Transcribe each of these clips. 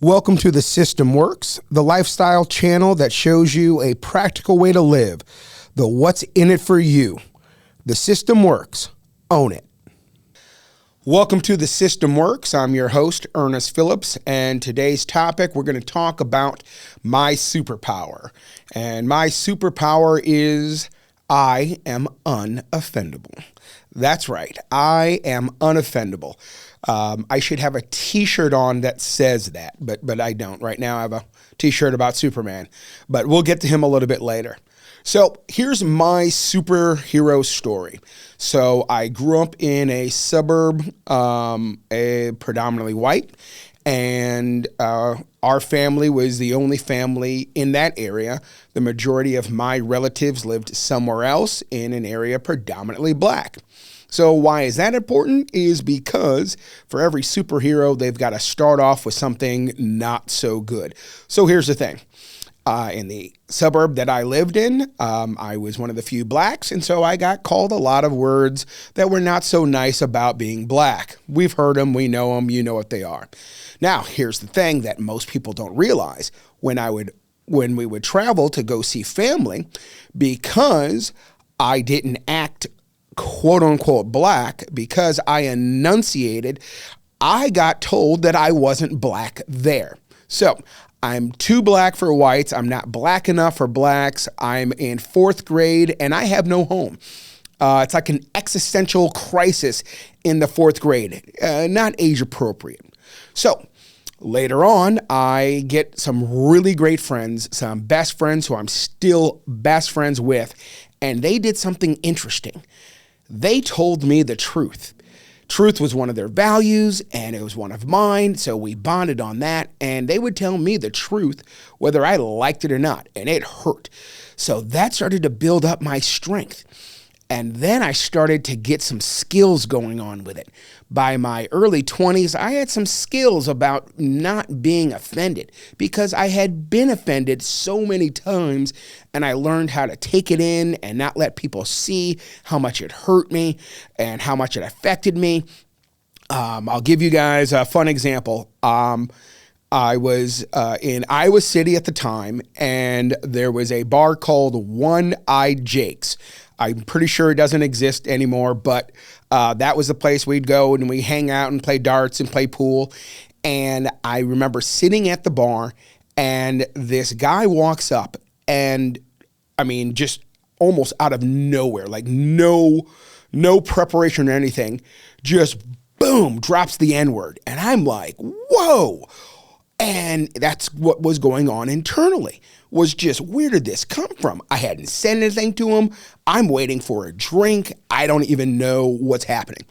Welcome to The System Works, the lifestyle channel that shows you a practical way to live, the what's in it for you. The System Works. Own it. Welcome to The System Works. I'm your host, Ernest Phillips, and today's topic, we're going to talk about my superpower. And my superpower is I am unoffendable. That's right. I am unoffendable. I should have a t-shirt on that says that, but I don't. Right now I have a t-shirt about Superman, but we'll get to him a little bit later. So here's my superhero story. So I grew up in a suburb, predominantly white, and our family was the only family in that area. The majority of my relatives lived somewhere else in an area predominantly black. So why is that important? Is because for every superhero, they've got to start off with something not so good. So here's the thing. In the suburb that I lived in, I was one of the few blacks, and so I got called a lot of words that were not so nice about being black. We've heard them, we know them, you know what they are. Now, here's the thing that most people don't realize. When we would travel to go see family, because I didn't act quote unquote black, because I enunciated, I got told that I wasn't black there. So I'm too black for whites. I'm not black enough for blacks. I'm in fourth grade and I have no home. It's like an existential crisis in the fourth grade, not age appropriate. So later on, I get some really great friends, some best friends who I'm still best friends with, and they did something interesting. They told me the truth. Truth was one of their values, and it was one of mine, so we bonded on that, and they would tell me the truth, whether I liked it or not, and it hurt. So that started to build up my strength. And then I started to get some skills going on with it. By my early 20s, I had some skills about not being offended because I had been offended so many times, and I learned how to take it in and not let people see how much it hurt me and how much it affected me. I'll give you guys a fun example. I was in Iowa City at the time, and there was a bar called One-Eyed Jake's. I'm pretty sure it doesn't exist anymore, but that was the place we'd go and we hang out and play darts and play pool. And I remember sitting at the bar, and this guy walks up, and I mean, just almost out of nowhere, like no preparation or anything, just boom, drops the N-word. And I'm like, whoa. And that's what was going on internally, was just, where did this come from? I hadn't said anything to him. I'm waiting for a drink. I don't even know what's happening.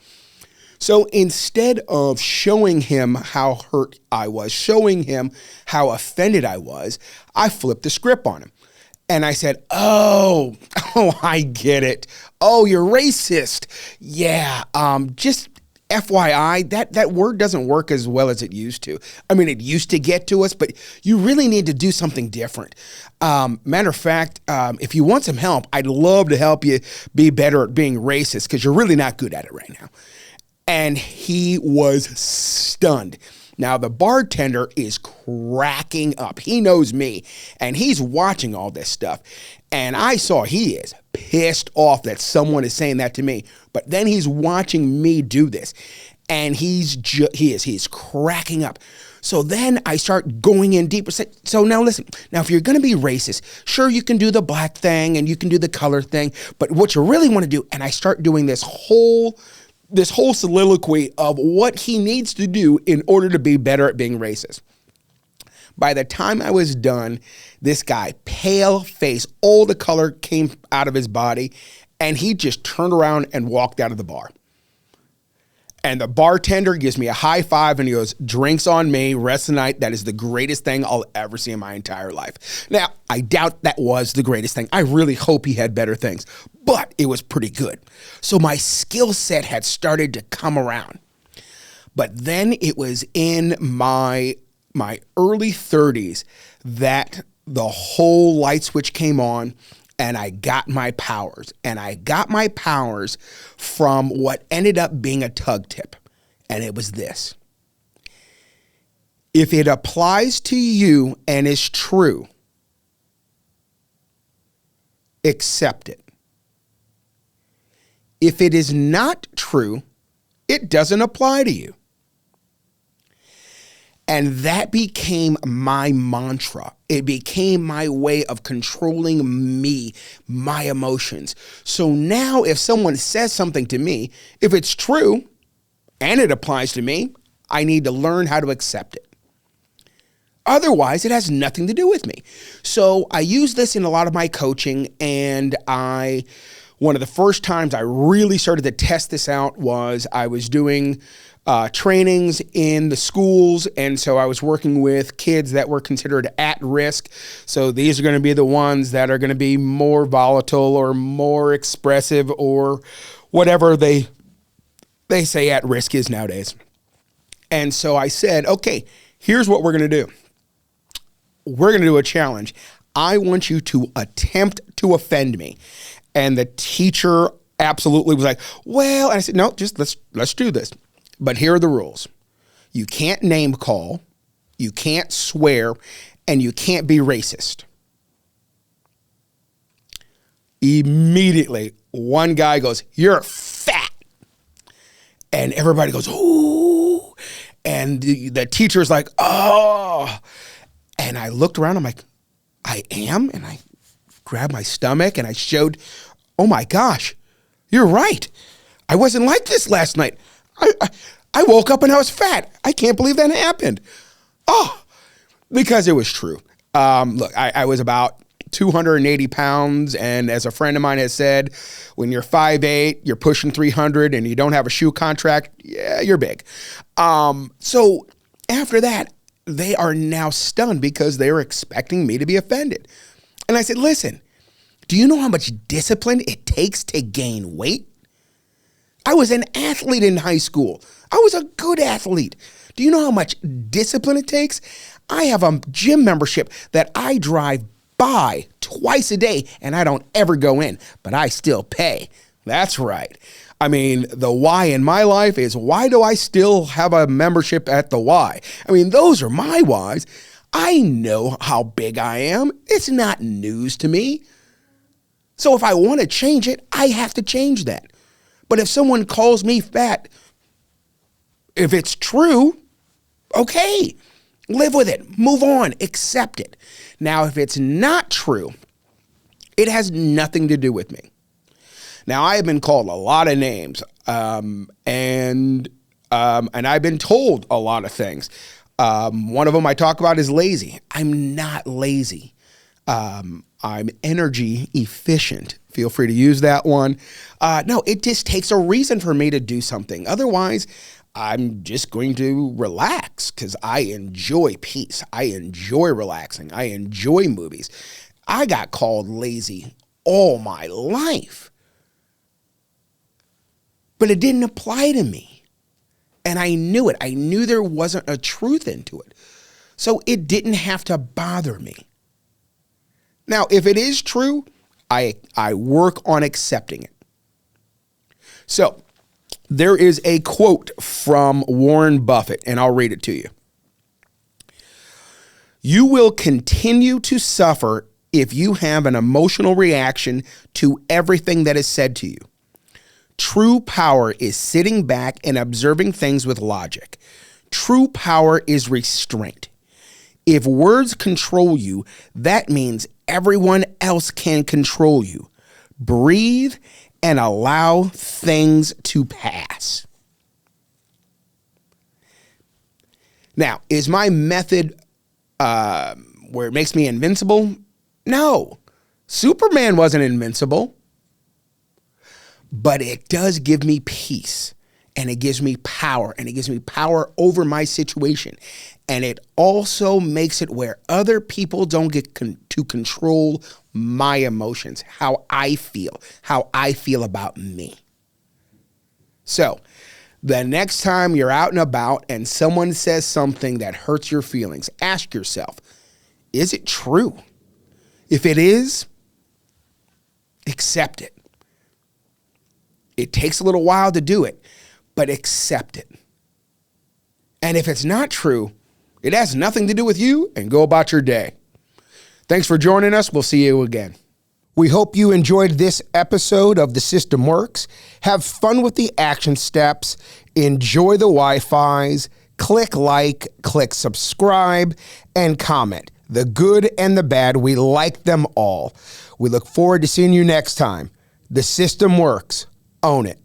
So instead of showing him how hurt I was, showing him how offended I was, I flipped the script on him. And I said, oh, I get it. Oh, you're racist. Yeah, just FYI, that word doesn't work as well as it used to. I mean, it used to get to us, but you really need to do something different. Matter of fact, if you want some help, I'd love to help you be better at being racist because you're really not good at it right now. And he was stunned. Now, the bartender is cracking up. He knows me, and he's watching all this stuff. And I saw he is pissed off that someone is saying that to me. But then he's watching me do this, and he's cracking up. So then I start going in deeper. So now listen, now if you're going to be racist, sure, you can do the black thing and you can do the color thing. But what you really want to do, and I start doing this whole soliloquy of what he needs to do in order to be better at being racist. By the time I was done, this guy, pale face, all the color came out of his body, and he just turned around and walked out of the bar. And the bartender gives me a high five and he goes, drinks on me, rest of the night. That is the greatest thing I'll ever see in my entire life. Now, I doubt that was the greatest thing. I really hope he had better things, but it was pretty good. So my skill set had started to come around. But then it was in my early 30s that the whole light switch came on, and I got my powers. And I got my powers from what ended up being a tug tip. And it was this. If it applies to you and is true, accept it. If it is not true, it doesn't apply to you. And that became my mantra. It became my way of controlling me, my emotions. So now if someone says something to me, if it's true and it applies to me, I need to learn how to accept it. Otherwise, it has nothing to do with me. So I use this in a lot of my coaching, and one of the first times I really started to test this out was I was doing trainings in the schools, and so I was working with kids that were considered at risk. So these are going to be the ones that are going to be more volatile or more expressive or whatever they say at risk is nowadays. And so I said, okay, here's what we're going to do. We're going to do a challenge. I want you to attempt to offend me. And the teacher absolutely was like, well, and I said, no, just let's do this. But here are the rules. You can't name call, you can't swear, and you can't be racist. Immediately, one guy goes, you're fat. And everybody goes, ooh. And the teacher's like, oh. And I looked around, I'm like, I am? And I grabbed my stomach and I showed, oh my gosh, you're right. I wasn't like this last night. I woke up and I was fat. I can't believe that happened. Oh, because it was true. Look, I was about 280 pounds. And as a friend of mine has said, when you're 5'8", you're pushing 300 and you don't have a shoe contract, yeah, you're big. So after that, they are now stunned because they're expecting me to be offended. And I said, listen, do you know how much discipline it takes to gain weight? I was an athlete in high school. I was a good athlete. Do you know how much discipline it takes? I have a gym membership that I drive by twice a day and I don't ever go in, but I still pay. That's right. I mean, the why in my life is, why do I still have a membership at the Y? I mean, those are my whys. I know how big I am. It's not news to me. So if I want to change it, I have to change that. But if someone calls me fat, if it's true, okay, live with it, move on, accept it. Now, if it's not true, it has nothing to do with me. Now, I have been called a lot of names, and I've been told a lot of things. One of them I talk about is lazy. I'm not lazy. I'm energy efficient. Feel free to use that one. No, it just takes a reason for me to do something. Otherwise, I'm just going to relax because I enjoy peace. I enjoy relaxing. I enjoy movies. I got called lazy all my life. But it didn't apply to me. And I knew it. I knew there wasn't a truth into it. So it didn't have to bother me. Now, if it is true, I work on accepting it. So there is a quote from Warren Buffett, and I'll read it to you. You will continue to suffer if you have an emotional reaction to everything that is said to you. True power is sitting back and observing things with logic. True power is restraint. If words control you, that means everyone else can control you. Breathe and allow things to pass. Now, is my method where it makes me invincible? No. Superman wasn't invincible. But it does give me peace, and it gives me power, and it gives me power over my situation. And it also makes it where other people don't get to control my emotions, how I feel about me. So the next time you're out and about and someone says something that hurts your feelings, ask yourself, is it true? If it is, accept it. It takes a little while to do it, but accept it. And if it's not true, It has nothing to do with you, and go about your day. Thanks for joining us. We'll see you again. We hope you enjoyed this episode of The System Works. Have fun with the action steps. Enjoy the Wi-Fis. Click like, click subscribe, and comment. The good and the bad, we like them all. We look forward to seeing you next time. The System Works. Own it.